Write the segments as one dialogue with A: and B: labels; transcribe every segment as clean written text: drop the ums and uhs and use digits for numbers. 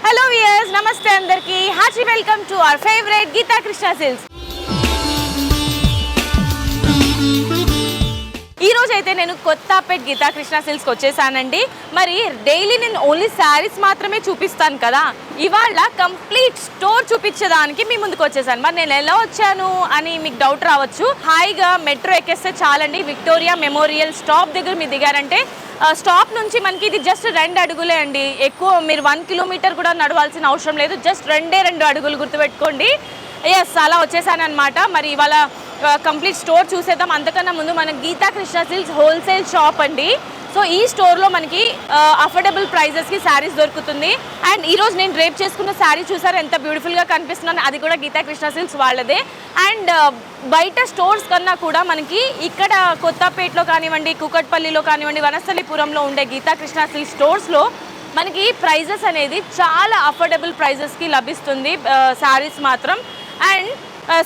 A: Hello viewers, నమస్తే అందరికి. Hearty welcome to our favourite Geetha Krishna Silks. ఈ రోజు అయితే నేను కొత్తపేట్ గీతా కృష్ణ సిల్క్స్కి వచ్చేసానండి. మరి డైలీ నేను ఓన్లీ శారీస్ మాత్రమే చూపిస్తాను కదా, ఇవాళ కంప్లీట్ స్టోర్ చూపించేదానికి మీ ముందుకు వచ్చేసాను. మరి నేను ఎలా వచ్చాను అని మీకు డౌట్ రావచ్చు. హాయిగా మెట్రో ఎక్కేస్తే చాలండి, విక్టోరియా మెమోరియల్ స్టాప్ దగ్గర మీరు దిగారంటే స్టాప్ నుంచి మనకి ఇది జస్ట్ 2 అడుగులే అండి. ఎక్కువ మీరు 1 కిలోమీటర్ కూడా నడవాల్సిన అవసరం లేదు, జస్ట్ 2 అడుగులు గుర్తుపెట్టుకోండి. ఎస్, అలా వచ్చేసానమాట. మరి ఇవాళ కంప్లీట్ స్టోర్ చూసేద్దాం. అంతకన్నా ముందు మన Geetha Krishna Silks wholesale shop అండి. సో ఈ స్టోర్లో మనకి అఫోర్డబుల్ ప్రైజెస్కి శారీస్ దొరుకుతుంది. అండ్ ఈరోజు నేను డ్రేప్ చేసుకున్న శారీ చూసారు ఎంత బ్యూటిఫుల్గా కనిపిస్తున్నాను, అది కూడా గీతా కృష్ణ సిల్క్స్ వాళ్ళదే. అండ్ బయట స్టోర్స్ కన్నా కూడా మనకి ఇక్కడ కొత్తపేటలో కానివ్వండి, కూకట్పల్లిలో కానివ్వండి, వనస్థలిపురంలో ఉండే గీతా కృష్ణ సిల్క్స్ స్టోర్స్లో మనకి ప్రైజెస్ అనేది చాలా అఫోర్డబుల్ ప్రైజెస్కి లభిస్తుంది శారీస్ మాత్రం. అండ్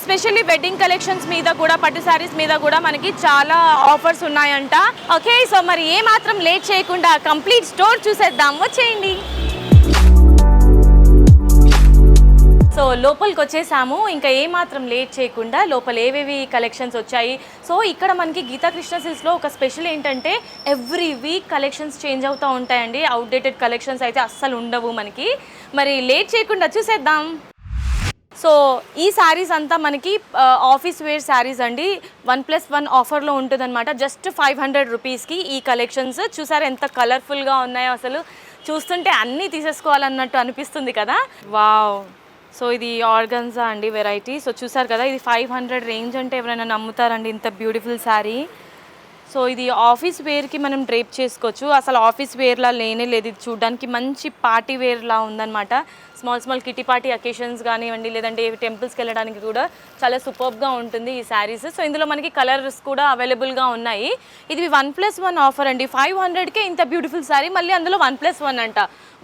A: స్పెషల్లీ వెడ్డింగ్ కలెక్షన్స్ మీద కూడా, పట్టు శారీస్ మీద కూడా మనకి చాలా ఆఫర్స్ ఉన్నాయంట. ఓకే, సో మరి ఏ మాత్రం లేట్ చేయకుండా కంప్లీట్ స్టోర్ చూసేద్దాం, వచ్చేయండి. సో లోపలికి వచ్చేసాము. ఇంకా ఏ మాత్రం లేట్ చేయకుండా లోపల ఏవేవి కలెక్షన్స్ వచ్చాయి. సో ఇక్కడ మనకి గీతా కృష్ణ సిల్క్స్లో ఒక స్పెషల్ ఏంటంటే ఎవ్రీ వీక్ కలెక్షన్స్ చేంజ్ అవుతూ ఉంటాయండి. అవుట్డేటెడ్ కలెక్షన్స్ అయితే అస్సలు ఉండవు మనకి. మరి లేట్ చేయకుండా చూసేద్దాం. సో ఈ శారీస్ అంతా మనకి ఆఫీస్ వేర్ శారీస్ అండి. 1+1 ఆఫర్లో ఉంటుందన్నమాట. జస్ట్ 500 రూపీస్కి ఈ కలెక్షన్స్. చూసారు ఎంత కలర్ఫుల్గా ఉన్నాయో, అసలు చూస్తుంటే అన్నీ తీసేసుకోవాలన్నట్టు అనిపిస్తుంది కదా. వావ్, సో ఇది ఆర్గన్జా అండి వెరైటీ. సో చూసారు కదా, ఇది 500 రేంజ్ అంటే ఎవరైనా నమ్ముతారండి ఇంత బ్యూటిఫుల్ శారీ. సో ఇది ఆఫీస్ వేర్కి మనం డ్రేప్ చేసుకోవచ్చు. అసలు ఆఫీస్ వేర్లా లేనే లేదు, ఇది చూడడానికి మంచి పార్టీ వేర్లా ఉందన్నమాట. స్మాల్ కిటీ పార్టీ అకేషన్స్ కానివ్వండి, లేదంటే టెంపుల్స్కి వెళ్ళడానికి కూడా చాలా సూపర్గా ఉంటుంది ఈ శారీస్. సో ఇందులో మనకి కలర్స్ కూడా అవైలబుల్గా ఉన్నాయి. ఇది 1+1 ఆఫర్ అండి. 500కే ఇంత బ్యూటిఫుల్ శారీ, మళ్ళీ అందులో 1+1 అంట.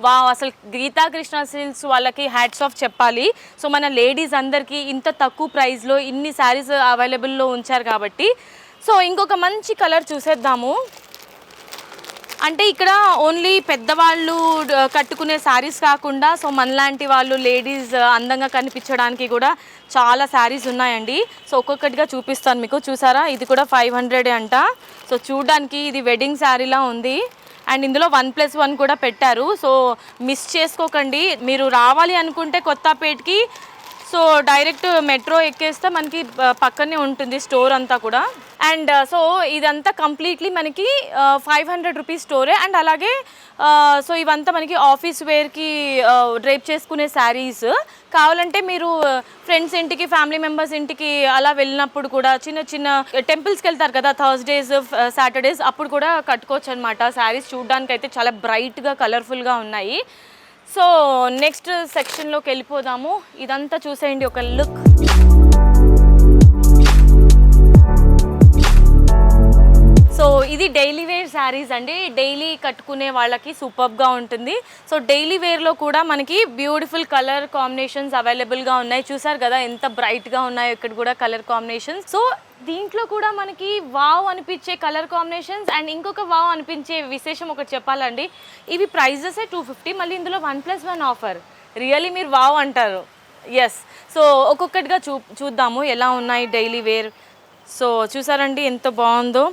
A: వావ్, అసలు గీతా కృష్ణ సిల్క్స్ వాళ్ళకి హ్యాట్స్ ఆఫ్ చెప్పాలి. సో మన లేడీస్ అందరికీ ఇంత తక్కువ ప్రైస్లో ఇన్ని శారీస్ అవైలబుల్లో ఉంచారు కాబట్టి. సో ఇంకొక మంచి కలర్ చూసేద్దాము. అంటే ఇక్కడ ఓన్లీ పెద్దవాళ్ళు కట్టుకునే శారీస్ కాకుండా, సో మనలాంటి వాళ్ళు లేడీస్ అందంగా కనిపించడానికి కూడా చాలా శారీస్ ఉన్నాయండి. సో ఒక్కొక్కటిగా చూపిస్తాను మీకు. చూసారా, ఇది కూడా 500 అంట. సో చూడడానికి ఇది వెడ్డింగ్ శారీలా ఉంది. అండ్ ఇందులో 1+1 కూడా పెట్టారు. సో మిస్ చేసుకోకండి. మీరు రావాలి అనుకుంటే కొత్తపేటకి, సో డైరెక్ట్ మెట్రో ఎక్కేస్తే మనకి పక్కనే ఉంటుంది స్టోర్ అంతా కూడా. అండ్ సో ఇదంతా కంప్లీట్లీ మనకి 500 రూపీస్ స్టోరే. అండ్ అలాగే సో ఇవంతా మనకి ఆఫీస్ వేర్కి డ్రేప్ చేసుకునే శారీస్. కావాలంటే మీరు ఫ్రెండ్స్ ఇంటికి, ఫ్యామిలీ మెంబర్స్ ఇంటికి అలా వెళ్ళినప్పుడు కూడా, చిన్న చిన్న టెంపుల్స్కి వెళ్తారు కదా థర్స్డేస్, సాటర్డేస్, అప్పుడు కూడా కట్టుకోవచ్చు అనమాట. శారీస్ చూడడానికి అయితే చాలా బ్రైట్గా, కలర్ఫుల్గా ఉన్నాయి. సో నెక్స్ట్ సెక్షన్లోకి వెళ్ళిపోదాము. ఇదంతా చూసేయండి ఒక లుక్. సో ఇది డైలీ వేర్ శారీస్ అండి. డైలీ కట్టుకునే వాళ్ళకి సూపర్గా ఉంటుంది. సో డైలీ వేర్లో కూడా మనకి బ్యూటిఫుల్ కలర్ కాంబినేషన్స్ అవైలబుల్గా ఉన్నాయి. చూసారు కదా ఎంత బ్రైట్గా ఉన్నాయో ఇక్కడ కూడా కలర్ కాంబినేషన్స్. సో దీంట్లో కూడా మనకి వావ్ అనిపించే కలర్ కాంబినేషన్స్. అండ్ ఇంకొక వావ్ అనిపించే విశేషం ఒకటి చెప్పాలండి, ఇవి ప్రైజెసే 250, మళ్ళీ ఇందులో 1+1 ఆఫర్. రియల్లీ మీరు వావ్ అంటారు. ఎస్, సో ఒక్కొక్కటిగా చూద్దాము ఎలా ఉన్నాయి డైలీ వేర్. సో చూసారండి ఎంత బాగుందో.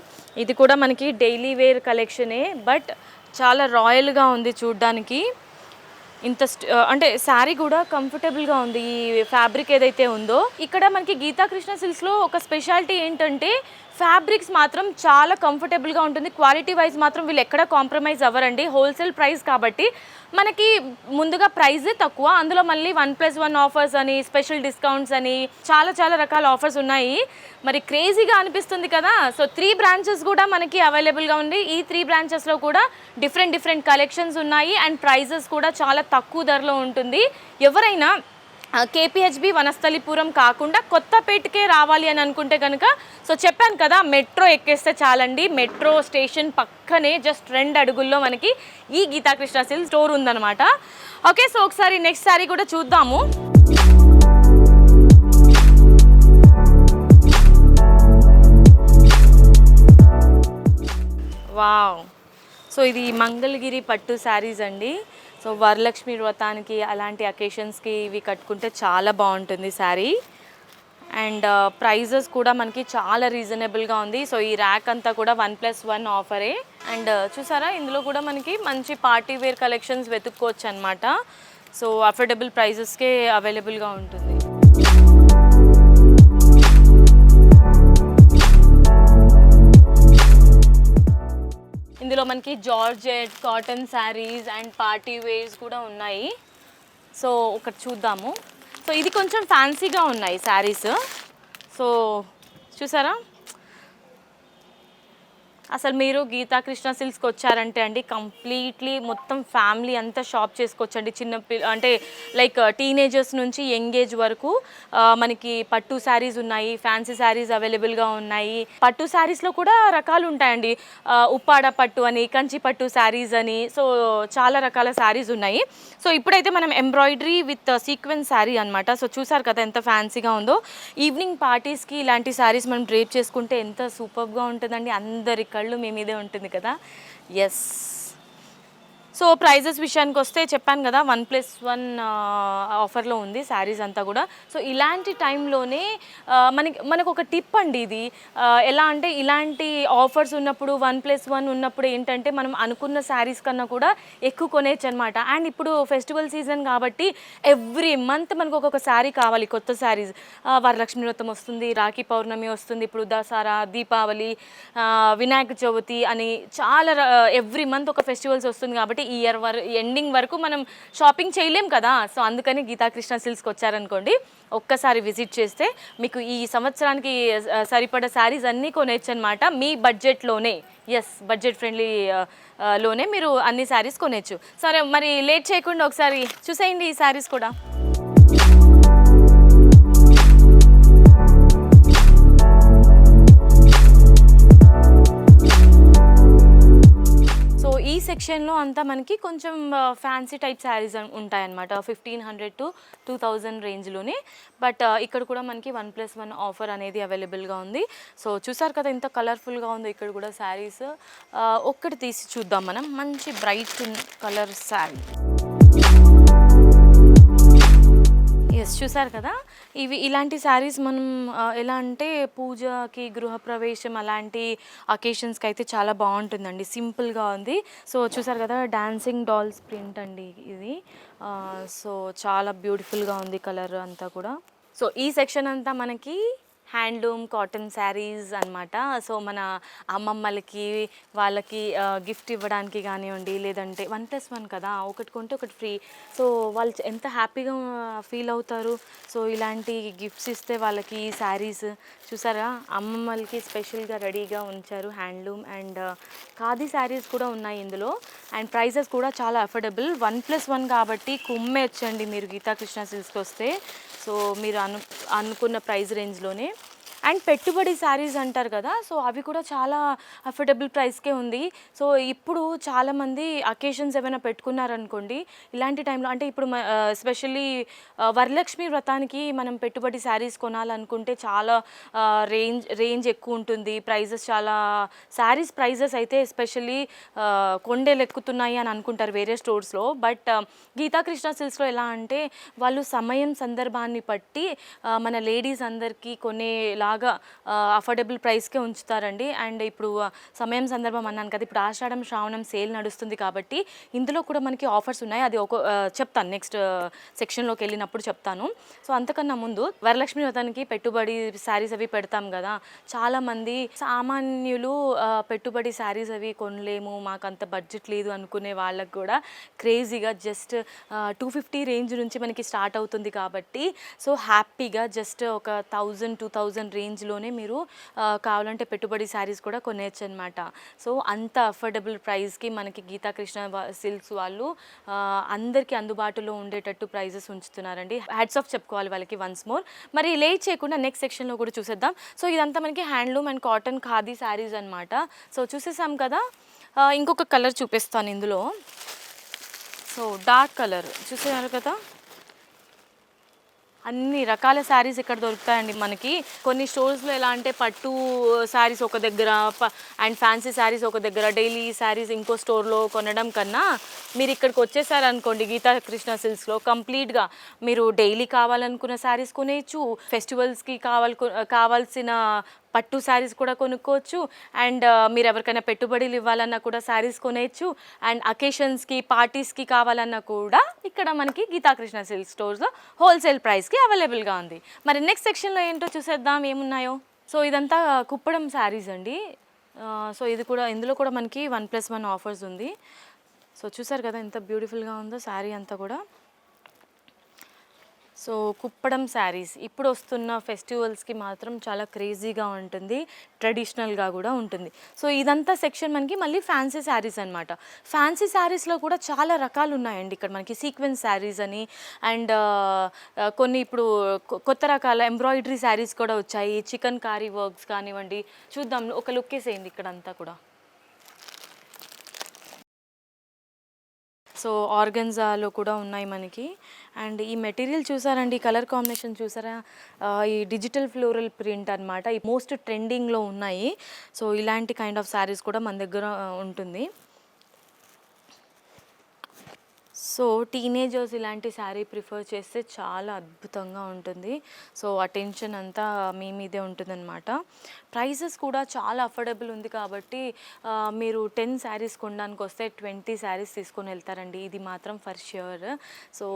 A: ఇది కూడా మనకి డైలీ వేర్ కలెక్షనే, బట్ చాలా రాయల్గా ఉంది చూడ్డానికి. ఇంత అంటే శారీ కూడా కంఫర్టబుల్గా ఉంది. ఈ ఫ్యాబ్రిక్ ఏదైతే ఉందో, ఇక్కడ మనకి గీతా కృష్ణ సిల్క్స్లో ఒక స్పెషాలిటీ ఏంటంటే ఫ్యాబ్రిక్స్ మాత్రం చాలా కంఫర్టబుల్గా ఉంటుంది. క్వాలిటీ వైజ్ మాత్రం వీళ్ళు ఎక్కడ కాంప్రమైజ్ అవ్వరండి. హోల్సేల్ ప్రైస్ కాబట్టి మనకి ముందుగా ప్రైజే తక్కువ, అందులో మళ్ళీ 1+1 ఆఫర్స్ అని, స్పెషల్ డిస్కౌంట్స్ అని చాలా రకాల ఆఫర్స్ ఉన్నాయి. మరి క్రేజీగా అనిపిస్తుంది కదా. సో 3 బ్రాంచెస్ కూడా మనకి అవైలబుల్గా ఉంది. ఈ 3 బ్రాంచెస్లో కూడా డిఫరెంట్ కలెక్షన్స్ ఉన్నాయి. అండ్ ప్రైజెస్ కూడా చాలా తక్కువ ధరలో ఉంటుంది. ఎవరైనా కేపీహెచ్బి వనస్థలిపురం కాకుండా కొత్తపేటకే రావాలి అని అనుకుంటే కనుక, సో చెప్పాను కదా, మెట్రో ఎక్కేస్తే చాలండి. మెట్రో స్టేషన్ పక్కనే జస్ట్ 2 అడుగుల్లో మనకి ఈ గీతా కృష్ణ సిల్క్స్ స్టోర్ ఉందన్నమాట. ఓకే, సో ఒకసారి నెక్స్ట్ శారీ కూడా చూద్దాము. వావ్, సో ఇది మంగళగిరి పట్టు శారీస్ అండి. సో వరలక్ష్మి వ్రతానికి అలాంటి అకేషన్స్కి ఇవి కట్టుకుంటే చాలా బాగుంటుంది శారీ. అండ్ ప్రైజెస్ కూడా మనకి చాలా రీజనబుల్గా ఉంది. సో ఈ ర్యాక్ అంతా కూడా 1+1 ఆఫరే. అండ్ చూసారా, ఇందులో కూడా మనకి మంచి పార్టీ వేర్ కలెక్షన్స్ వెతుక్కోవచ్చు అనమాట. సో అఫోర్డబుల్ ప్రైజెస్కే అవైలబుల్గా ఉంటుంది. ఇందులో మనకి georgette, cotton saris and party wears కూడా ఉన్నాయి. సో ఒకటి చూద్దాము. సో ఇది కొంచెం ఫ్యాన్సీగా ఉన్నాయి శారీస్. సో చూసారా, అసలు మీరు గీతా కృష్ణ సిల్క్స్కి వచ్చారంటే అండి కంప్లీట్లీ మొత్తం ఫ్యామిలీ అంతా షాప్ చేసుకోవచ్చండి. అంటే లైక్ టీనేజర్స్ నుంచి యంగ్ ఏజ్ వరకు మనకి పట్టు శారీస్ ఉన్నాయి, ఫ్యాన్సీ శారీస్ అవైలబుల్గా ఉన్నాయి. పట్టు శారీస్లో కూడా రకాలు ఉంటాయండి. ఉప్పాడ పట్టు అని, కంచి పట్టు శారీస్ అని, సో చాలా రకాల శారీస్ ఉన్నాయి. సో ఇప్పుడైతే మనం ఎంబ్రాయిడరీ విత్ సీక్వెన్స్ శారీ అనమాట. సో చూసారు కదా ఎంత ఫ్యాన్సీగా ఉందో. ఈవినింగ్ పార్టీస్కి ఇలాంటి శారీస్ మనం డ్రేప్ చేసుకుంటే ఎంత సూపర్గా ఉంటుందండి. అందరి కళ్ళు మీ మీదే ఉంటుంది కదా. ఎస్. సో ప్రైజెస్ విషయానికి వస్తే చెప్పాను కదా 1+1 ఆఫర్లో ఉంది శారీస్ అంతా కూడా. సో ఇలాంటి టైంలోనే మనకు ఒక టిప్ అండి ఇది. ఎలా అంటే ఇలాంటి ఆఫర్స్ ఉన్నప్పుడు 1+1 ఉన్నప్పుడు ఏంటంటే మనం అనుకున్న శారీస్ కన్నా కూడా ఎక్కువ కొనేయచ్చు అనమాట. అండ్ ఇప్పుడు ఫెస్టివల్ సీజన్ కాబట్టి ఎవ్రీ మంత్ మనకు ఒక్కొక్క శారీ కావాలి, కొత్త శారీస్. వరలక్ష్మి వ్రతం వస్తుంది, రాఖీ పౌర్ణమి వస్తుంది, ఇప్పుడు దసరా, దీపావళి, వినాయక చవితి అని చాలా ఎవ్రీ మంత్ ఒక ఫెస్టివల్స్ వస్తుంది కాబట్టి ఈ ఇయర్ ఎండింగ్ వరకు మనం షాపింగ్ చేయలేం కదా. సో అందుకని గీతా కృష్ణ సిల్క్స్కి వచ్చారనుకోండి, ఒక్కసారి విజిట్ చేస్తే మీకు ఈ సంవత్సరానికి సరిపడా శారీస్ అన్నీ కొనేయచ్చు అనమాట మీ బడ్జెట్లోనే. ఎస్, బడ్జెట్ ఫ్రెండ్లీ లోనే మీరు అన్ని శారీస్ కొనేయచ్చు. సరే, మరి లేట్ చేయకుండా ఒకసారి చూసేయండి ఈ శారీస్ కూడా. ఈ సెక్షన్లో అంతా మనకి కొంచెం ఫ్యాన్సీ టైప్ శారీస్ ఉంటాయన్నమాట. 1500 to 2000 రేంజ్లోనే. బట్ ఇక్కడ కూడా మనకి 1+1 ఆఫర్ అనేది అవైలబుల్గా ఉంది. సో చూసారు కదా ఎంత కలర్ఫుల్గా ఉందో ఇక్కడ కూడా శారీస్. ఒక్కటి తీసి చూద్దాం మనం. మంచి బ్రైట్ కలర్ శారీ. ఎస్, చూసారు కదా, ఇలాంటి శారీస్ మనం ఎలా అంటే పూజకి, గృహప్రవేశం అలాంటి అకేషన్స్కి అయితే చాలా బాగుంటుందండి. సింపుల్గా ఉంది. సో చూసారు కదా, డాన్సింగ్ డాల్స్ ప్రింట్ అండి ఇది. సో చాలా బ్యూటిఫుల్గా ఉంది కలర్ అంతా కూడా. సో ఈ సెక్షన్ అంతా మనకి హ్యాండ్లూమ్ కాటన్ శారీస్ అనమాట. సో మన అమ్మమ్మలకి వాళ్ళకి గిఫ్ట్ ఇవ్వడానికి కానివ్వండి, లేదంటే 1+1 కదా, ఒకటి కొంటే ఒకటి ఫ్రీ. సో వాళ్ళు ఎంత హ్యాపీగా ఫీల్ అవుతారు. సో ఇలాంటి గిఫ్ట్స్ ఇస్తే వాళ్ళకి ఈ శారీస్ చూసారా, అమ్మమ్మలకి స్పెషల్గా రెడీగా ఉంచారు. హ్యాండ్లూమ్ అండ్ ఖాదీ శారీస్ కూడా ఉన్నాయి ఇందులో. అండ్ ప్రైజెస్ కూడా చాలా అఫోర్డబుల్. 1+1 కాబట్టి కుమ్మేయచ్చండి మీరు గీతా కృష్ణ సిల్క్స్కి వస్తే. సో మీరు అనుకున్న ప్రైస్ రేంజ్లోనే. అండ్ పెట్టుబడి శారీస్ అంటారు కదా, సో అవి కూడా చాలా అఫోర్డబుల్ ప్రైస్కే ఉంది. సో ఇప్పుడు చాలామంది అకేషన్స్ ఏమైనా పెట్టుకున్నారనుకోండి ఇలాంటి టైంలో, అంటే ఇప్పుడు ఎస్పెషల్లీ వరలక్ష్మి వ్రతానికి మనం పెట్టుబడి శారీస్ కొనాలనుకుంటే చాలా రేంజ్ ఎక్కువ ఉంటుంది. ప్రైజెస్ చాలా, శారీస్ ప్రైజెస్ అయితే ఎస్పెషల్లీ కొండేలు ఎక్కుతున్నాయి అని అనుకుంటారు వేరే స్టోర్స్లో. బట్ గీతా కృష్ణ సిల్క్స్లో ఎలా అంటే వాళ్ళు సమయం సందర్భాన్ని బట్టి మన లేడీస్ అందరికీ కొనేలా బాగా అఫోర్డబుల్ ప్రైస్కే ఉంచుతారండి. అండ్ ఇప్పుడు సమయం సందర్భం అన్నాను కదా, ఇప్పుడు ఆషాఢం శ్రావణం సేల్ నడుస్తుంది కాబట్టి ఇందులో కూడా మనకి ఆఫర్స్ ఉన్నాయి. అది చెప్తాను నెక్స్ట్ సెక్షన్లోకి వెళ్ళినప్పుడు చెప్తాను. సో అంతకన్నా ముందు వరలక్ష్మి వ్రతానికి పెట్టుబడి శారీస్ అవి పెడతాం కదా, చాలామంది సామాన్యులు పెట్టుబడి శారీస్ అవి కొనలేము, మాకు అంత బడ్జెట్ లేదు అనుకునే వాళ్ళకు కూడా క్రేజీగా జస్ట్ 250 రేంజ్ నుంచి మనకి స్టార్ట్ అవుతుంది కాబట్టి సో హ్యాపీగా జస్ట్ ఒక 1000-2000 రేంజ్లోనే మీరు కావాలంటే పెట్టుబడి శారీస్ కూడా కొనేయచ్చు అనమాట. సో అంత అఫోర్డబుల్ ప్రైస్కి మనకి గీతా కృష్ణ సిల్క్స్ వాళ్ళు అందరికీ అందుబాటులో ఉండేటట్టు ప్రైజెస్ ఉంచుతున్నారండి. హ్యాట్స్ ఆఫ్ చెప్పుకోవాలి వాళ్ళకి వన్స్ మోర్. మరి లేట్ చేయకుండా నెక్స్ట్ సెక్షన్లో కూడా చూసేద్దాం. సో ఇదంతా మనకి handloom and cotton khadi saris అనమాట. సో చూసేసాం కదా, ఇంకొక కలర్ చూపిస్తాను ఇందులో. సో డార్క్ కలర్ చూసేవారు కదా, అన్ని రకాల శారీస్ ఇక్కడ దొరుకుతాయండి మనకి. కొన్ని స్టోర్స్లో ఎలా అంటే పట్టు శారీస్ ఒక దగ్గర అండ్ ఫ్యాన్సీ శారీస్ ఒక దగ్గర, డైలీ శారీస్ ఇంకో స్టోర్లో కొనడం కన్నా మీరు ఇక్కడికి వచ్చేసారనుకోండి గీతా కృష్ణ సిల్క్స్లో కంప్లీట్గా మీరు డైలీ కావాలనుకున్న శారీస్ కొనేయచ్చు, ఫెస్టివల్స్కి కావాల్సిన పట్టు శారీస్ కూడా కొనుక్కోవచ్చు, అండ్ మీరు ఎవరికైనా పెట్టుబడులు ఇవ్వాలన్నా కూడా శారీస్ కొనేయచ్చు, అండ్ అకేషన్స్కి పార్టీస్కి కావాలన్నా కూడా ఇక్కడ మనకి గీతాకృష్ణ సిల్క్ స్టోర్స్లో హోల్సేల్ ప్రైస్కి అవైలబుల్గా ఉంది. మరి నెక్స్ట్ సెక్షన్లో ఏంటో చూసేద్దాం ఏమున్నాయో. సో ఇదంతా కుప్పడం శారీస్ అండి. సో ఇది కూడా, ఇందులో కూడా మనకి 1+1 ఆఫర్స్ ఉంది. సో చూసారు కదా ఎంత బ్యూటిఫుల్గా ఉందో శారీ అంతా కూడా. సో కుప్పడం శారీస్ ఇప్పుడు వస్తున్న ఫెస్టివల్స్కి మాత్రం చాలా క్రేజీగా ఉంటుంది, ట్రెడిషనల్గా కూడా ఉంటుంది. సో ఇదంతా సెక్షన్ మనకి మళ్ళీ ఫ్యాన్సీ శారీస్ అనమాట. ఫ్యాన్సీ శారీస్లో కూడా చాలా రకాలు ఉన్నాయండి ఇక్కడ మనకి. సీక్వెన్స్ శారీస్ అని అండ్ కొన్ని ఇప్పుడు కొత్త రకాల ఎంబ్రాయిడరీ శారీస్ కూడా వచ్చాయి. చికెన్ కారీ వర్క్స్ కానివ్వండి, చూద్దాం ఒక లుక్ వేసేయండి ఇక్కడ అంతా కూడా. సో ఆర్గన్జాలో కూడా ఉన్నాయి మనకి. అండ్ ఈ మెటీరియల్ చూసారండి, ఈ కలర్ కాంబినేషన్ చూసారా, ఈ డిజిటల్ ఫ్లోరల్ ప్రింట్ అనమాట. ఈ మోస్ట్ ట్రెండింగ్లో ఉన్నాయి. సో ఇలాంటి కైండ్ ఆఫ్ శారీస్ కూడా మన దగ్గర ఉంటుంది. సో టీనేజర్స్ ఇలాంటి శారీ ప్రిఫర్ చేస్తే చాలా అద్భుతంగా ఉంటుంది. సో అటెన్షన్ అంతా మీ మీదే ఉంటుందన్నమాట. ప్రైసెస్ కూడా చాలా అఫోర్డబుల్ ఉంది కాబట్టి మీరు 10 శారీస్ కొనడానికి వస్తే 20 శారీస్ తీసుకొని వెళ్తారండి, ఇది మాత్రం for sure. So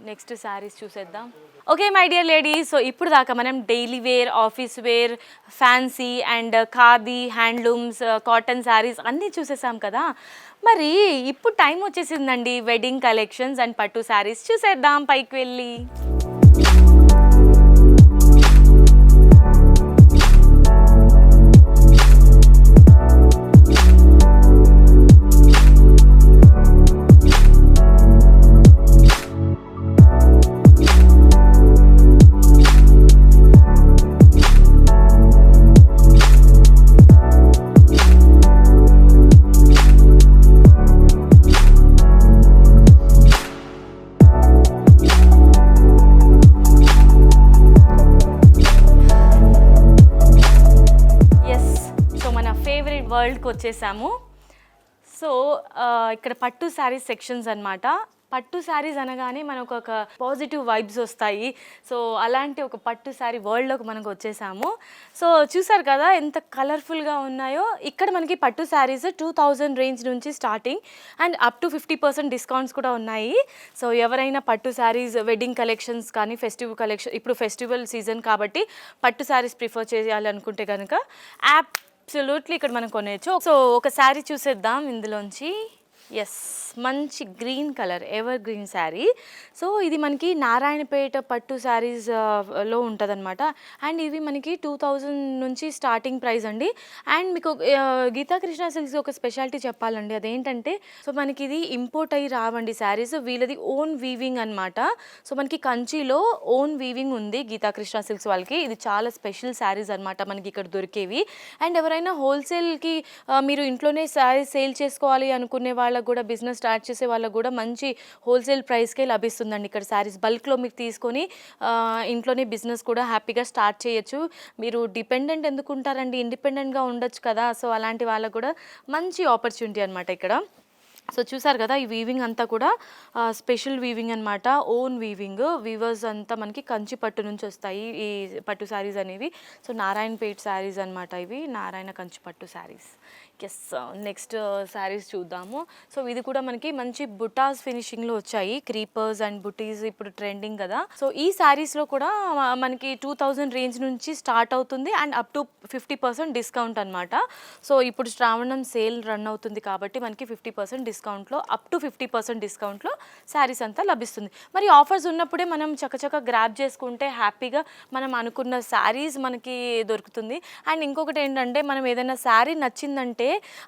A: next saris చూసేద్దాం. Okay my dear ladies, so ఇప్పుడు దాకా మనం daily wear, office wear, fancy and khadi, handlooms, cotton saris అన్నీ చూసేసాం కదా. మరి ఇప్పుడు టైం వచ్చేసిందండి వెడ్డింగ్ కలెక్షన్స్ అండ్ పట్టు శారీస్ చూసేద్దాం పైకి వెళ్ళి. వరల్డ్కి వచ్చేసాము. సో ఇక్కడ పట్టు శారీస్ సెక్షన్స్ అనమాట. పట్టు శారీస్ అనగానే మనకు ఒక పాజిటివ్ వైబ్స్ వస్తాయి. సో అలాంటి ఒక పట్టు శారీ వరల్డ్లోకి మనకు వచ్చేసాము. సో చూసారు కదా ఎంత కలర్ఫుల్గా ఉన్నాయో. ఇక్కడ మనకి పట్టు శారీస్ 2000 రేంజ్ నుంచి starting and up to 50% discounts కూడా ఉన్నాయి. సో ఎవరైనా పట్టు శారీస్ వెడ్డింగ్ కలెక్షన్స్ కానీ ఫెస్టివల్ కలెక్షన్, ఇప్పుడు ఫెస్టివల్ సీజన్ కాబట్టి పట్టు శారీస్ ప్రిఫర్ చేయాలనుకుంటే కనుక అబ్సల్యూట్లీ ఇక్కడ మనం కొనేయచ్చు. సో ఒక శారీ చూసేద్దాం ఇందులోంచి. ఎస్, మంచి green colour ever green sari. So ఇది మనకి నారాయణపేట పట్టు శారీస్ లో ఉంటుంది అనమాట. అండ్ ఇవి మనకి 2000 నుంచి స్టార్టింగ్ ప్రైస్ అండి. అండ్ మీకు గీతాకృష్ణ సిల్క్స్ ఒక స్పెషాలిటీ చెప్పాలండి, అదేంటంటే సో మనకి ఇది ఇంపోర్ట్ అయ్యి రావండి శారీస్, వీళ్ళది ఓన్ వీవింగ్ అనమాట. సో మనకి కంచిలో ఓన్ వీవింగ్ ఉంది గీతాకృష్ణ సిల్క్స్ వాళ్ళకి. ఇది చాలా స్పెషల్ శారీస్ అనమాట మనకి ఇక్కడ దొరికేవి. అండ్ ఎవరైనా హోల్సేల్కి మీరు ఇంట్లోనే శారీస్ సేల్ చేసుకోవాలి అనుకునే వాళ్ళకి కూడా, బిజినెస్ స్టార్ట్ చేసే వాళ్ళకు కూడా మంచి హోల్సేల్ ప్రైస్కే లభిస్తుందండి ఇక్కడ శారీస్. బల్క్లో మీరు తీసుకొని ఇంట్లోనే బిజినెస్ కూడా హ్యాపీగా స్టార్ట్ చేయొచ్చు. మీరు డిపెండెంట్ ఎందుకు ఉంటారండి, ఇండిపెండెంట్గా ఉండొచ్చు కదా. సో అలాంటి వాళ్ళకు కూడా మంచి ఆపర్చునిటీ అనమాట ఇక్కడ. సో చూసారు కదా ఈ వీవింగ్ అంతా కూడా స్పెషల్ వీవింగ్ అనమాట, ఓన్ వీవింగ్. వీవర్స్ అంతా మనకి కంచి పట్టు నుంచి వస్తాయి ఈ పట్టు శారీస్ అనేవి. సో నారాయణపేట్ శారీస్ అనమాట ఇవి, నారాయణ కంచి పట్టు శారీస్. ఎస్, నెక్స్ట్ శారీస్ చూద్దాము. సో ఇది కూడా మనకి మంచి బుటాస్ ఫినిషింగ్లో వచ్చాయి, క్రీపర్స్ అండ్ బుటీస్ ఇప్పుడు ట్రెండింగ్ కదా. సో ఈ శారీస్లో కూడా మనకి 2000 రేంజ్ నుంచి స్టార్ట్ అవుతుంది అండ్ అప్ టు 50% డిస్కౌంట్ అనమాట. సో ఇప్పుడు శ్రావణం సేల్ రన్ అవుతుంది కాబట్టి మనకి 50% డిస్కౌంట్లో, అప్ టు 50% డిస్కౌంట్లో శారీస్ అంతా లభిస్తుంది. మరి ఆఫర్స్ ఉన్నప్పుడే మనం చకచక గ్రాబ్ చేసుకుంటే హ్యాపీగా మనం అనుకున్న శారీస్ మనకి దొరుకుతుంది. అండ్ ఇంకొకటి ఏంటంటే మనం ఏదైనా శారీ నచ్చిందంటే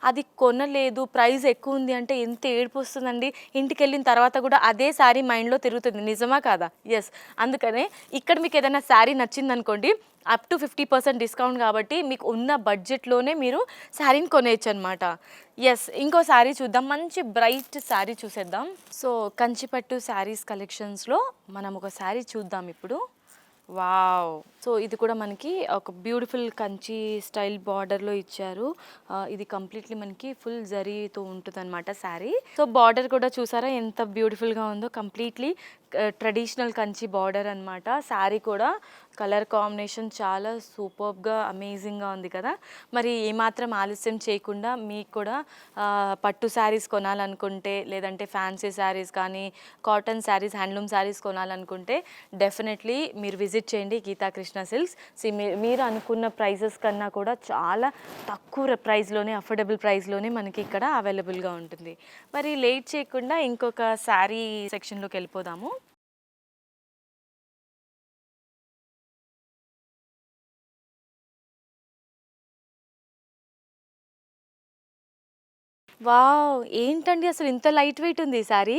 A: అది కొనలేదు, ప్రైస్ ఎక్కువ ఉంది అంటే ఎంత ఏడుపు వస్తుందండి. ఇంటికి వెళ్ళిన తర్వాత కూడా అదే శారీ మైండ్లో తిరుగుతుంది, నిజమా కాదా? ఎస్, అందుకనే ఇక్కడ మీకు ఏదైనా శారీ నచ్చింది అనుకోండి, అప్ టు 50% డిస్కౌంట్ కాబట్టి మీకు ఉన్న బడ్జెట్లోనే మీరు శారీని కొనేయచ్చు అనమాట. ఎస్, ఇంకో శారీ చూద్దాం, మంచి బ్రైట్ శారీ చూసేద్దాం. సో కంచిపట్టు శారీస్ కలెక్షన్స్లో మనం ఒక శారీ చూద్దాం ఇప్పుడు. వావ్! సో ఇది కూడా మనకి ఒక బ్యూటిఫుల్ కంచి స్టైల్ బార్డర్‌లో ఇచ్చారు. ఇది కంప్లీట్‌లీ మనకి ఫుల్ జరీతో ఉంటదనమాట శారీ. సో బార్డర్ కూడా చూసారా ఎంత బ్యూటిఫుల్‌గా ఉందో, కంప్లీట్‌లీ ట్రెడిషనల్ కంచి బార్డర్ అనమాట. శారీ కూడా కలర్ కాంబినేషన్ చాలా సూపర్బ్‌గా అమేజింగ్‌గా ఉంది కదా! మరి ఏమాత్రం ఆలస్యం చేయకుండా మీకు కూడా పట్టు శారీస్ కొనాలనుకుంటే, లేదంటే ఫ్యాన్సీ శారీస్ కానీ, కాటన్ శారీస్, హ్యాండ్లూమ్ శారీస్ కొనాలనుకుంటే డెఫినెట్లీ మీరు విజిట్ చేయండి గీతా కృష్ణ సిల్క్స్. మీరు అనుకున్న ప్రైజెస్ కన్నా కూడా చాలా తక్కువ ప్రైస్లోనే, అఫోర్డబుల్ ప్రైస్లోనే మనకి ఇక్కడ అవైలబుల్గా ఉంటుంది. మరి లేట్ చేయకుండా ఇంకొక శారీ సెక్షన్లోకి వెళ్ళిపోదాము. వావ్! ఏంటండి అసలు ఇంత లైట్ వెయిట్ ఉంది ఈ శారీ.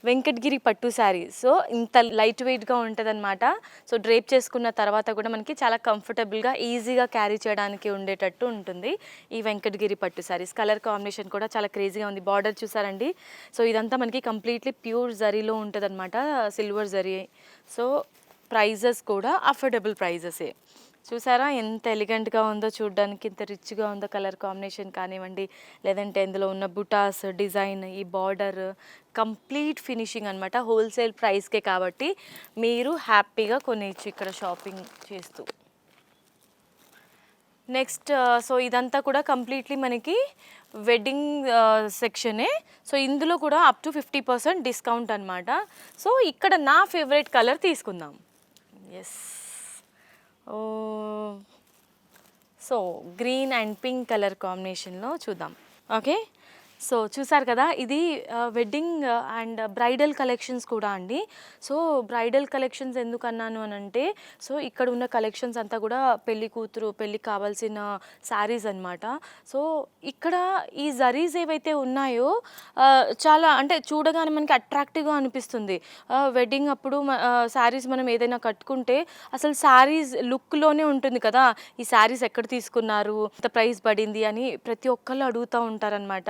A: వెంకటగిరి పట్టు శారీ. సో ఇంత లైట్ వెయిట్‌గా ఉంటదనమాట. సో డ్రేప్ చేసుకున్న తర్వాత కూడా మనకి చాలా కంఫర్టబుల్‌గా, ఈజీగా క్యారీ చేయడానికి ఉండేటట్టు ఉంటుంది ఈ వెంకటగిరి పట్టు శారీస్. కలర్ కాంబినేషన్ కూడా చాలా క్రేజీగా ఉంది. బార్డర్ చూసారండి. సో ఇదంతా మనకి కంప్లీట్‌లీ ప్యూర్ జరీలో ఉంటదనమాట, సిల్వర్ జరీ. సో ప్రైజెస్ కూడా అఫోర్డబుల్ ప్రైజెసే. చూసారా ఎంత ఎలిగెంట్‌గా ఉందో చూడ్డానికి, ఎంత రిచ్‌గా ఉందో కలర్ కాంబినేషన్ కానివ్వండి, లేదంటే ఇందులో ఉన్న బుటాస్ డిజైన్, ఈ బార్డర్ కంప్లీట్ ఫినిషింగ్ అనమాట. హోల్సేల్ ప్రైస్‌కే కాబట్టి మీరు హ్యాపీగా కొనేయచ్చు ఇక్కడ షాపింగ్ చేస్తూ. నెక్స్ట్ సో ఇదంతా కూడా కంప్లీట్‌లీ మనకి వెడ్డింగ్ సెక్షనే. సో ఇందులో కూడా అప్ టు 50% డిస్కౌంట్ అనమాట. సో ఇక్కడ నా ఫేవరెట్ కలర్ తీసుకుందాం. Yes. So green and pink colour కాంబినేషన్లో చూద్దాం. ఓకే. సో చూసారు కదా, ఇది వెడ్డింగ్ అండ్ బ్రైడల్ కలెక్షన్స్ కూడా అండి. సో బ్రైడల్ కలెక్షన్స్ ఎందుకు అన్నాను అని అంటే, సో ఇక్కడ ఉన్న కలెక్షన్స్ అంతా కూడా పెళ్లి కూతురు, పెళ్ళికి కావాల్సిన శారీస్ అనమాట. సో ఇక్కడ ఈ జరీస్ ఏవైతే ఉన్నాయో చాలా అంటే చూడగానే మనకి అట్రాక్టివ్గా అనిపిస్తుంది. వెడ్డింగ్ అప్పుడు శారీస్ మనం ఏదైనా కట్టుకుంటే అసలు శారీస్ లుక్లోనే ఉంటుంది కదా, ఈ శారీస్ ఎక్కడ తీసుకున్నారు, ఎంత ప్రైస్ పడింది అని ప్రతి ఒక్కళ్ళు అడుగుతూ ఉంటారనమాట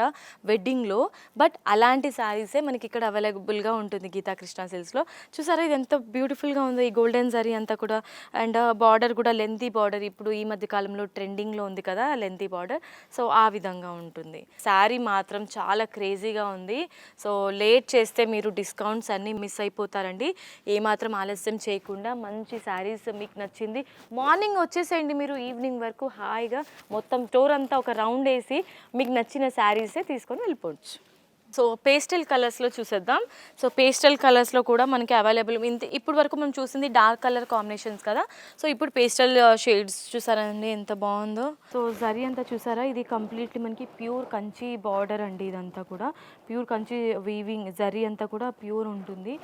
A: వెడ్డింగ్లో. బట్ అలాంటి శారీసే మనకి ఇక్కడ అవైలబుల్గా ఉంటుంది గీతా కృష్ణ సిల్క్స్లో. చూసారా ఇది ఎంత బ్యూటిఫుల్గా ఉందో, ఈ గోల్డెన్ జరీ అంతా కూడా. అండ్ బార్డర్ కూడా లెంతీ బార్డర్, ఇప్పుడు ఈ మధ్య కాలంలో ట్రెండింగ్లో ఉంది కదా లెంతీ బార్డర్. సో ఆ విధంగా ఉంటుంది. శారీ మాత్రం చాలా క్రేజీగా ఉంది. సో లేట్ చేస్తే మీరు డిస్కౌంట్స్ అన్నీ మిస్ అయిపోతారండి. ఏమాత్రం ఆలస్యం చేయకుండా మంచి శారీస్ మీకు నచ్చింది మార్నింగ్ వచ్చేసేయండి, మీరు ఈవినింగ్ వరకు హాయిగా మొత్తం స్టోర్ అంతా ఒక రౌండ్ వేసి మీకు నచ్చిన శారీసే తీసుకొని వెళ్ళిపోవచ్చు. సో పేస్టల్ కలర్స్లో చూసేద్దాం. సో పేస్టల్ కలర్స్లో కూడా మనకి అవైలబుల్ ఇప్పుడు వరకు మనం చూసింది డార్క్ కలర్ కాంబినేషన్స్ కదా. సో ఇప్పుడు పేస్టల్ షేడ్స్ చూసారండి ఎంత బాగుందో. సో జరీ అంతా చూసారా, ఇది కంప్లీట్లీ మనకి ప్యూర్ కంచి బార్డర్ అండి. ఇదంతా కూడా ప్యూర్ కంచి వీవింగ్, జరీ అంతా కూడా ప్యూర్ ఉంటుంది.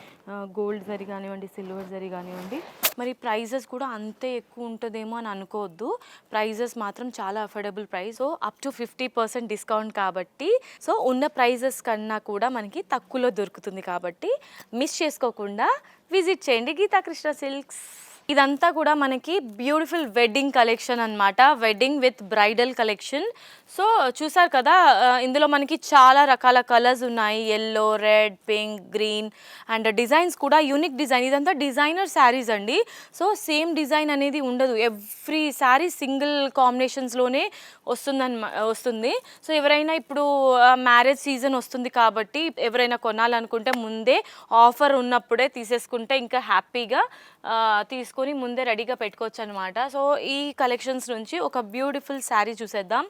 A: గోల్డ్ జరీ కానివ్వండి, సిల్వర్ జరీ కానివ్వండి. మరి ప్రైజెస్ కూడా అంతే ఎక్కువ ఉంటుందేమో అని అనుకోవద్దు. ప్రైజెస్ మాత్రం చాలా affordable price. So up to 50% discount కాబట్టి, సో ఉన్న ప్రైజెస్ కన్నా కూడా మనకి తక్కువలో దొరుకుతుంది కాబట్టి మిస్ చేసుకోకుండా విజిట్ చేయండి గీతా కృష్ణ సిల్క్స్. ఇదంతా కూడా మనకి బ్యూటిఫుల్ వెడ్డింగ్ కలెక్షన్ అనమాట, wedding with bridal collection. So చూసారు కదా, ఇందులో మనకి చాలా రకాల కలర్స్ ఉన్నాయి, yellow, red, pink, green and designs కూడా యూనిక్ డిజైన్. ఇదంతా డిజైనర్ శారీస్ అండి. సో సేమ్ డిజైన్ అనేది ఉండదు, ఎవ్రీ శారీ సింగిల్ కాంబినేషన్స్లోనే వస్తుంది. సో ఎవరైనా ఇప్పుడు మ్యారేజ్ సీజన్ వస్తుంది కాబట్టి ఎవరైనా కొనాలనుకుంటే ముందే ఆఫర్ ఉన్నప్పుడే తీసేసుకుంటే ఇంకా హ్యాపీగా తీసుకొని ముందే రెడీగా పెట్టుకోవచ్చు అనమాట. సో ఈ కలెక్షన్స్ నుంచి ఒక బ్యూటిఫుల్ శారీ చూసేద్దాం.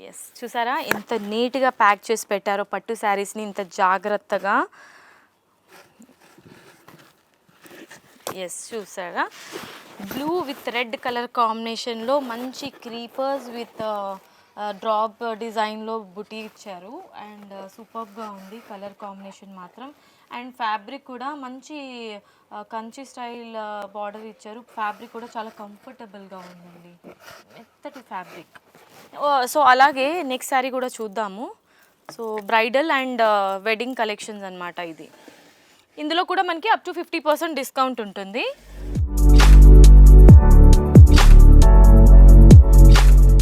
A: ఎస్, చూసారా ఎంత నీట్గా ప్యాక్ చేసి పెట్టారో పట్టు శారీస్ని, ఇంత జాగ్రత్తగా. ఎస్, చూసారా బ్లూ విత్ రెడ్ కలర్ కాంబినేషన్లో మంచి క్రీపర్స్ విత్ డ్రాప్ డిజైన్లో బుటీ ఇచ్చారు. అండ్ సూపర్గా ఉంది కలర్ కాంబినేషన్ మాత్రం. అండ్ ఫ్యాబ్రిక్ కూడా మంచి కంచి స్టైల్ బార్డర్ ఇచ్చారు. ఫ్యాబ్రిక్ కూడా చాలా కంఫర్టబుల్గా ఉందండి, మెత్తటి ఫ్యాబ్రిక్. సో అలాగే నెక్స్ట్ శారీ కూడా చూద్దాము. So bridal and wedding collections అనమాట ఇది. ఇందులో కూడా మనకి అప్ టు 50% డిస్కౌంట్ ఉంటుంది.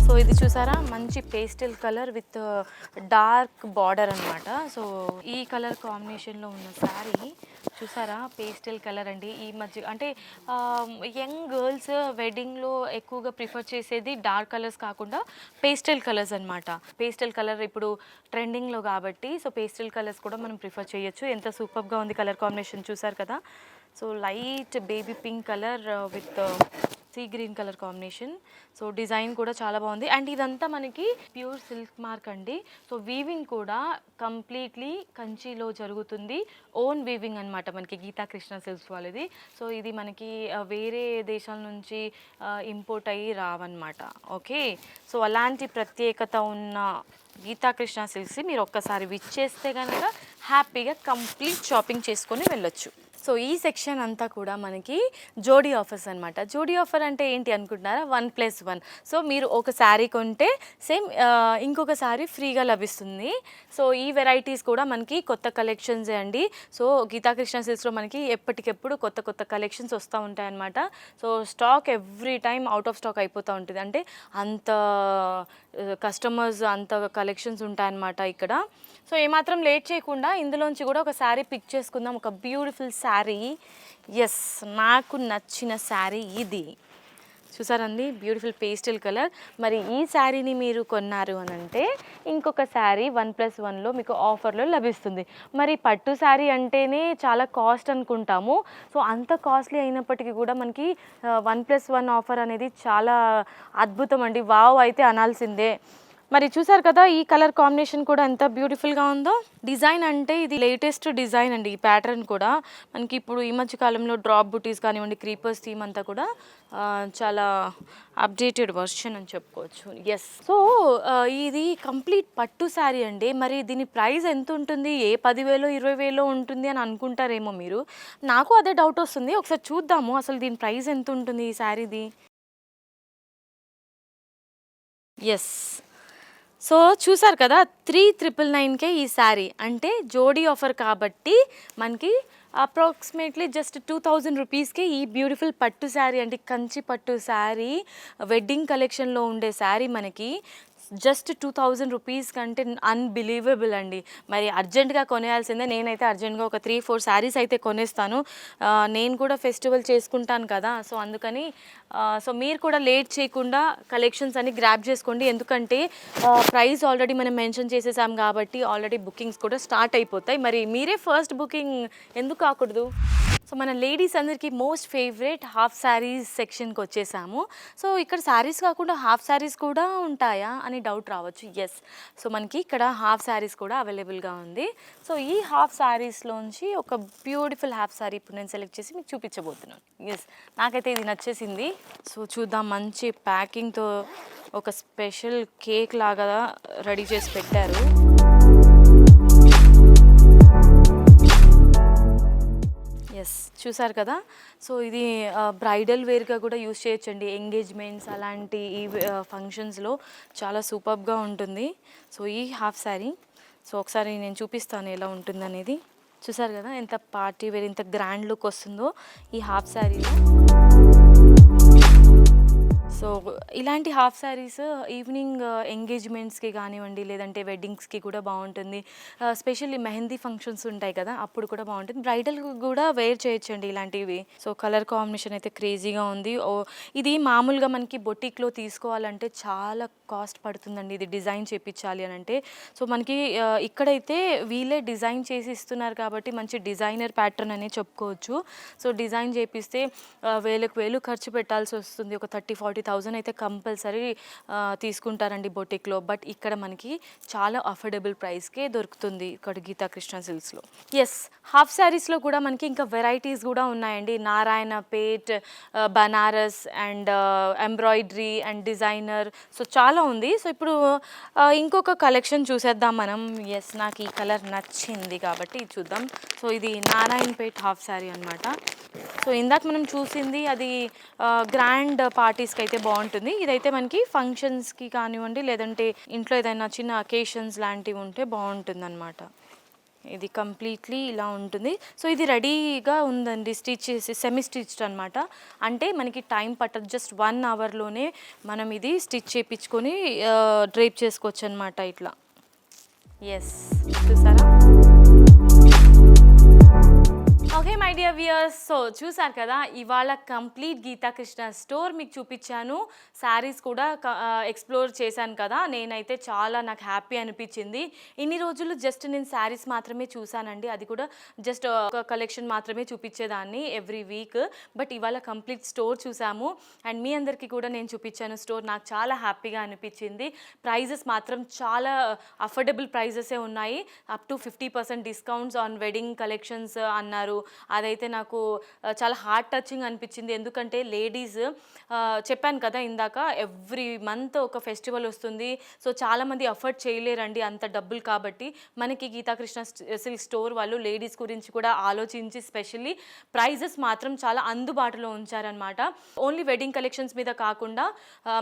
A: సో ఇది చూసారా మంచి pastel colour with dark border అనమాట. సో ఈ కలర్ కాంబినేషన్లో ఉన్న శారీ చూసారా పేస్టల్ కలర్ అండి. ఈ మధ్య అంటే యంగ్ గర్ల్స్ వెడ్డింగ్లో ఎక్కువగా ప్రిఫర్ చేసేది డార్క్ కలర్స్ కాకుండా పేస్టల్ కలర్స్ అనమాట. పేస్టల్ కలర్ ఇప్పుడు ట్రెండింగ్లో కాబట్టి సో పేస్టల్ కలర్స్ కూడా మనం ప్రిఫర్ చేయొచ్చు. ఎంత సూపర్గా ఉంది కలర్ కాంబినేషన్ చూసారు కదా. So light baby pink colour with sea green colour combination. So design కూడా చాలా బాగుంది. అండ్ ఇదంతా మనకి ప్యూర్ సిల్క్ మార్క్ అండి. సో వీవింగ్ కూడా కంప్లీట్లీ కంచిలో జరుగుతుంది. ఓన్ వీవింగ్ అనమాట మనకి గీతా కృష్ణ సిల్క్స్ వాళ్ళది. సో ఇది మనకి వేరే దేశాల నుంచి ఇంపోర్ట్ అయ్యి రావన్నమాట. ఓకే, సో అలాంటి ప్రత్యేకత ఉన్న గీతా కృష్ణ సిల్క్స్ మీరు ఒక్కసారి విచ్చేస్తే కనుక హ్యాపీగా కంప్లీట్ షాపింగ్ చేసుకొని వెళ్ళొచ్చు. సో ఈ సెక్షన్ అంతా కూడా మనకి జోడీ ఆఫర్స్ అనమాట. జోడీ ఆఫర్ అంటే ఏంటి అనుకుంటున్నారా? 1+1. సో మీరు ఒక శారీ కొంటే సేమ్ ఇంకొక శారీ ఫ్రీగా లభిస్తుంది. సో ఈ వెరైటీస్ కూడా మనకి కొత్త కలెక్షన్సే అండి. సో గీతా కృష్ణ సిల్క్స్లో మనకి ఎప్పటికెప్పుడు కొత్త కొత్త కలెక్షన్స్ వస్తూ ఉంటాయన్నమాట. So stock every time out of stock అయిపోతూ ఉంటుంది. అంటే అంత కస్టమర్స్ అంత కలెక్షన్స్ ఉంటాయన్నమాట ఇక్కడ. సో ఏమాత్రం లేట్ చేయకుండా ఇందులోంచి కూడా ఒక శారీ పిక్ చేసుకుందాం. ఒక బ్యూటిఫుల్ శారీ. ఎస్, నాకు నచ్చిన శారీ ఇది. చూసారండి, బ్యూటిఫుల్ పేస్టల్ కలర్. మరి ఈ శారీని మీరు కొన్నారు అని అంటే ఇంకొక శారీ 1+1లో మీకు ఆఫర్లో లభిస్తుంది. మరి పట్టు శారీ అంటేనే చాలా కాస్ట్ అనుకుంటాము. సో అంత కాస్ట్లీ అయినప్పటికీ కూడా మనకి 1+1 ఆఫర్ అనేది చాలా అద్భుతం అండి. వావ్ అయితే అనాల్సిందే. మరి చూసారు కదా ఈ కలర్ కాంబినేషన్ కూడా ఎంత బ్యూటిఫుల్గా ఉందో. డిజైన్ అంటే ఇది లేటెస్ట్ డిజైన్ అండి. ఈ ప్యాటర్న్ కూడా మనకి ఇప్పుడు ఈ మధ్య కాలంలో డ్రాప్ బుటీస్ కానివ్వండి, క్రీపర్స్ థీమ్ అంతా కూడా చాలా అప్డేటెడ్ వర్షన్ అని చెప్పుకోవచ్చు. ఎస్, సో ఇది కంప్లీట్ పట్టు శారీ అండి. మరి దీని ప్రైస్ ఎంత ఉంటుంది? 10,000 20,000 ఉంటుంది అని అనుకుంటారేమో మీరు. నాకు అదే డౌట్ వస్తుంది. ఒకసారి చూద్దాము అసలు దీని ప్రైస్ ఎంత ఉంటుంది ఈ శారీది. ఎస్, సో చూసారు కదా 3,999కే ఈ శారీ. అంటే జోడీ ఆఫర్ కాబట్టి మనకి అప్రాక్సిమేట్లీ జస్ట్ 2,000 రూపీస్కే ఈ బ్యూటిఫుల్ పట్టు శారీ అంటే కంచి పట్టు శారీ వెడ్డింగ్ కలెక్షన్లో ఉండే శారీ మనకి జస్ట్ 2,000 రూపీస్ కంటే అన్బిలీవబుల్ అండి. మరి అర్జెంటుగా కొనేయాల్సిందే. నేనైతే అర్జెంటుగా ఒక 3-4 శారీస్ అయితే కొనేస్తాను. నేను కూడా ఫెస్టివల్ చేసుకుంటాను కదా, సో అందుకని సో మీరు కూడా లేట్ చేయకుండా కలెక్షన్స్ అన్ని గ్రాప్ చేసుకోండి. ఎందుకంటే ప్రైస్ ఆల్రెడీ మనం మెన్షన్ చేసేసాం కాబట్టి ఆల్రెడీ బుకింగ్స్ కూడా స్టార్ట్ అయిపోతాయి. మరి మీరే ఫస్ట్ బుకింగ్ ఎందుకు కాకూడదు? సో మన లేడీస్ అందరికీ మోస్ట్ ఫేవరెట్ హాఫ్ శారీస్ సెక్షన్కి వచ్చేసాము. సో ఇక్కడ శారీస్ కాకుండా హాఫ్ శారీస్ కూడా ఉంటాయా అని డౌట్ రావచ్చు. ఎస్, సో మనకి ఇక్కడ హాఫ్ శారీస్ కూడా అవైలబుల్గా ఉంది. సో ఈ హాఫ్ శారీస్లోంచి ఒక బ్యూటిఫుల్ హాఫ్ శారీ ఇప్పుడు నేను సెలెక్ట్ చేసి మీకు చూపించబోతున్నాను. ఎస్, నాకైతే ఇది నచ్చేసింది. సో చూద్దాం, మంచి ప్యాకింగ్తో ఒక స్పెషల్ కేక్ లాగా రెడీ చేసి పెట్టారు. ఎస్, చూసారు కదా. సో ఇది బ్రైడల్ వేర్గా కూడా యూస్ చేయొచ్చండి. ఎంగేజ్మెంట్స్ అలాంటి ఈ ఫంక్షన్స్లో చాలా సూపర్గా ఉంటుంది. సో ఈ హాఫ్ శారీ సో ఒకసారి నేను చూపిస్తాను ఎలా ఉంటుంది అనేది. చూసారు కదా ఎంత పార్టీ వేర్, ఎంత గ్రాండ్ లుక్ వస్తుందో ఈ హాఫ్ శారీలో. సో ఇలాంటి హాఫ్ శారీస్ ఈవినింగ్ ఎంగేజ్మెంట్స్కి కానివ్వండి, లేదంటే వెడ్డింగ్స్కి కూడా బాగుంటుంది. స్పెషల్లీ మెహందీ ఫంక్షన్స్ ఉంటాయి కదా, అప్పుడు కూడా బాగుంటుంది. బ్రైడల్ కూడా వేర్ చేయొచ్చండి ఇలాంటివి. సో కలర్ కాంబినేషన్ అయితే క్రేజీగా ఉంది. ఇది మామూలుగా మనకి బొటిక్లో తీసుకోవాలంటే చాలా కాస్ట్ పడుతుందండి ఇది డిజైన్ చేయించాలి అని అంటే. సో మనకి ఇక్కడైతే వీళ్ళే డిజైన్ చేసి ఇస్తున్నారు కాబట్టి మంచి డిజైనర్ ప్యాటర్న్ అనే చెప్పుకోవచ్చు. సో డిజైన్ చేపిస్తే వేలు ఖర్చు పెట్టాల్సి వస్తుంది. ఒక 30,000-40,000 అయితే కంపల్సరీ తీసుకుంటారండి బొటిక్లో. బట్ ఇక్కడ మనకి చాలా అఫోర్డబుల్ ప్రైస్కే దొరుకుతుంది ఇక్కడ గీతా కృష్ణ సిల్క్స్లో. ఎస్, హాఫ్ శారీస్లో కూడా మనకి ఇంకా వెరైటీస్ కూడా ఉన్నాయండి. Narayanpet, Banaras and embroidery and designer, so చాలా ఉంది. సో ఇప్పుడు ఇంకొక కలెక్షన్ చూసేద్దాం మనం. ఎస్, నాకు ఈ కలర్ నచ్చింది కాబట్టి ఇది చూద్దాం. సో ఇది నారాయణపేట్ హాఫ్ శారీ అనమాట. సో ఇందాక మనం చూసింది అది గ్రాండ్ పార్టీస్కి అయితే బాగుంటుంది. ఇదైతే మనకి ఫంక్షన్స్కి కానివ్వండి, లేదంటే ఇంట్లో ఏదైనా చిన్న అకేషన్స్ లాంటివి ఉంటే బాగుంటుంది అనమాట. ఇది కంప్లీట్లీ ఇలా ఉంటుంది. సో ఇది రెడీగా ఉందండి, స్టిచ్ చేసి సెమీ స్టిచ్డ్ అనమాట. అంటే మనకి టైం పట్టదు, జస్ట్ 1 అవర్లోనే మనం ఇది స్టిచ్ చేయించుకొని డ్రైప్ చేసుకోవచ్చు అనమాట ఇట్లా. ఎస్, చూసారా. ఓకే, డియర్ వ్యూయర్స్, సో చూసారు కదా ఇవాళ కంప్లీట్ గీతాకృష్ణ స్టోర్ మీకు చూపించాను. శారీస్ కూడా ఎక్స్ప్లోర్ చేశాను కదా, నేనైతే చాలా నాకు హ్యాపీ అనిపించింది. ఇన్ని రోజులు జస్ట్ నేను శారీస్ మాత్రమే చూసానండి, అది కూడా జస్ట్ ఒక కలెక్షన్ మాత్రమే చూపించేదాన్ని ఎవ్రీ వీక్. బట్ ఇవాళ కంప్లీట్ స్టోర్ చూసాము అండ్ మీ అందరికీ కూడా నేను చూపించాను స్టోర్. నాకు చాలా హ్యాపీగా అనిపించింది. ప్రైజెస్ మాత్రం చాలా అఫోర్డబుల్ ప్రైజెసే ఉన్నాయి. Up to 50% discounts on wedding collections అన్నారు. అదైతే నాకు చాలా హార్ట్ టచింగ్ అనిపించింది. ఎందుకంటే లేడీస్ చెప్పాను కదా ఇందాక, ఎవ్రీ మంత్ ఒక ఫెస్టివల్ వస్తుంది. సో చాలామంది అఫోర్డ్ చేయలేరండి అంత డబ్బులు. కాబట్టి మనకి గీతాకృష్ణ సిల్క్ స్టోర్ వాళ్ళు లేడీస్ గురించి కూడా ఆలోచించి స్పెషల్లీ ప్రైజెస్ మాత్రం చాలా అందుబాటులో ఉంచారనమాట. ఓన్లీ వెడ్డింగ్ కలెక్షన్స్ మీద కాకుండా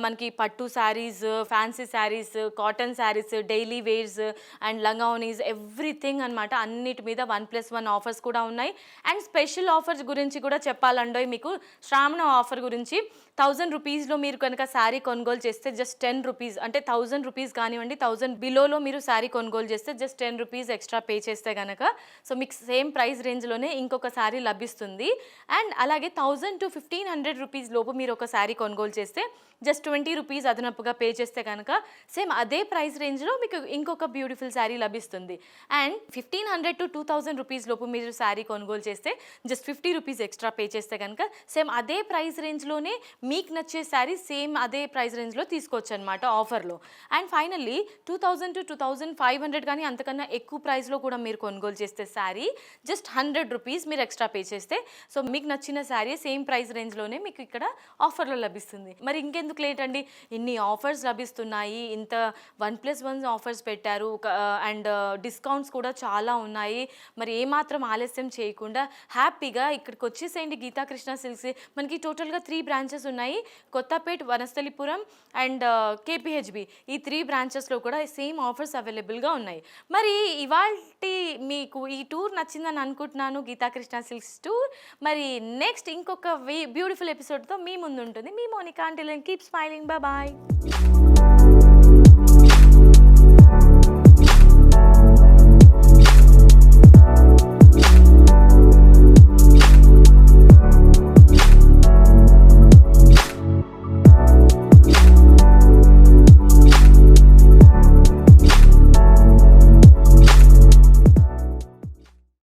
A: మనకి పట్టు saris, fancy saris, cotton saris, daily wears and లంగావనీస్, ఎవ్రీథింగ్ అనమాట. అన్నిటి మీద 1+1 ఆఫర్స్ కూడా ఉన్నాయి. అండ్ స్పెషల్ ఆఫర్స్ గురించి కూడా చెప్పాలండో మీకు. శ్రావణ ఆఫర్ గురించి 1000 రూపీస్లో మీరు కనుక శారీ కొనుగోలు చేస్తే జస్ట్ 10 రూపీస్, అంటే 1000 రూపీస్ కానివ్వండి, 1000 బిలోలో మీరు శారీ కొనుగోలు చేస్తే జస్ట్ 10 రూపీస్ ఎక్స్ట్రా పే చేస్తే కనుక సో మీకు సేమ్ ప్రైస్ రేంజ్లోనే ఇంకొక శారీ లభిస్తుంది. అండ్ అలాగే 1000 to 1500 రూపీస్ లోపు మీరు ఒక శారీ కొనుగోలు చేస్తే జస్ట్ 20 రూపీస్ అదనపుగా పే చేస్తే కనుక సేమ్ అదే ప్రైస్ రేంజ్లో మీకు ఇంకొక బ్యూటిఫుల్ శారీ లభిస్తుంది. అండ్ 1500 to 2000 రూపీస్ లోపు మీరు శారీ కొనుగోలు చేస్తే జస్ట్ 50 రూపీస్ ఎక్స్ట్రా పే చేస్తే కనుక సేమ్ అదే ప్రైస్ రేంజ్లోనే మీకు నచ్చే శారీ సేమ్ అదే ప్రైస్ రేంజ్లో తీసుకోవచ్చు అనమాట ఆఫర్లో. అండ్ ఫైనల్లీ 2000 to 2500 కానీ అంతకన్నా ఎక్కువ ప్రైస్లో కూడా మీరు కొనుగోలు చేస్తే శారీ జస్ట్ 100 రూపీస్ మీరు ఎక్స్ట్రా పే చేస్తే సో మీకు నచ్చిన శారీ సేమ్ ప్రైస్ రేంజ్లోనే మీకు ఇక్కడ ఆఫర్లో లభిస్తుంది. మరి ఇంకెందుకు లేట్ అండి, ఇన్ని ఆఫర్స్ లభిస్తున్నాయి, ఇంత 1+1 ఆఫర్స్ పెట్టారు అండ్ డిస్కౌంట్స్ కూడా చాలా ఉన్నాయి. మరి ఏమాత్రం ఆలస్యం చేయకుండా హ్యాపీగా ఇక్కడికి వచ్చేసేయండి గీతాకృష్ణ సిల్క్స్. మనకి టోటల్గా 3 బ్రాంచెస్ ఉన్నాయి. కొత్తపేట్, వనస్థలిపురం అండ్ కేపీహెచ్బి, ఈ 3 బ్రాంచెస్లో కూడా సేమ్ ఆఫర్స్ అవైలబుల్గా ఉన్నాయి. మరి ఇవాళ మీకు ఈ టూర్ నచ్చిందని అనుకుంటున్నాను, గీతాకృష్ణ సిల్క్స్ టూర్. మరి నెక్స్ట్ ఇంకొక బ్యూటిఫుల్ ఎపిసోడ్తో మీ ముందు ఉంటుంది మీ Monika. Until then keep smiling, bye.